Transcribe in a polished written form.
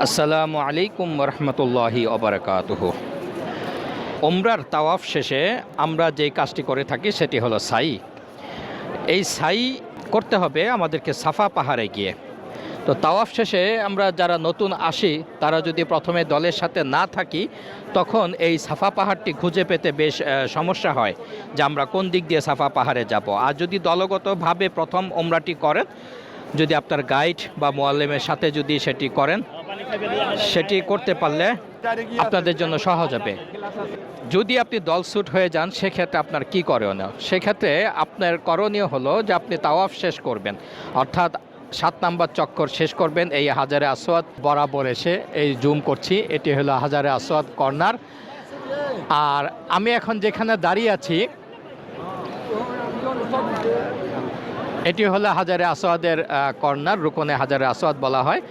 আসসালামু আলাইকুম রহমতুল্লাহি অবরাকাতুহু। ওমরার তাওয়াফ শেষে আমরা যে কাজটি করে থাকি সেটি হলো সাই। এই সাই করতে হবে আমাদেরকে সাফা পাহাড়ে গিয়ে। তো তাওয়াফ শেষে আমরা যারা নতুন আসি তারা যদি প্রথমে দলের সাথে না থাকি তখন এই সাফা পাহাড়টি খুঁজে পেতে বেশ সমস্যা হয় যে আমরা কোন দিক দিয়ে সাফা পাহাড়ে যাব। আর যদি দলগতভাবে প্রথম ওমরাটি করেন, যদি আপনার গাইড বা মোয়াল্লেমের সাথে যদি সেটি করেন, সেটি করতে পারলে আপনাদের জন্য সহজ হবে। যদি আপনি দলছুট হয়ে যান সেক্ষেত্রে আপনার কি করণীয়? সেক্ষেত্রে আপনার করণীয় হলো যে আপনি তাওয়াফ শেষ করবেন, অর্থাৎ 7 নাম্বার চক্কর শেষ করবেন এই হাজারে আসওয়াদ বরাবর এসে। এই জুম করছি, এটি হলো হাজারে আসওয়াদ কর্নার। আর আমি এখন যেখানে দাঁড়িয়ে আছি এটি হলো হাজারে আসওয়াদের কর্নার, রুকনে হাজারে আসওয়াদ বলা হয়।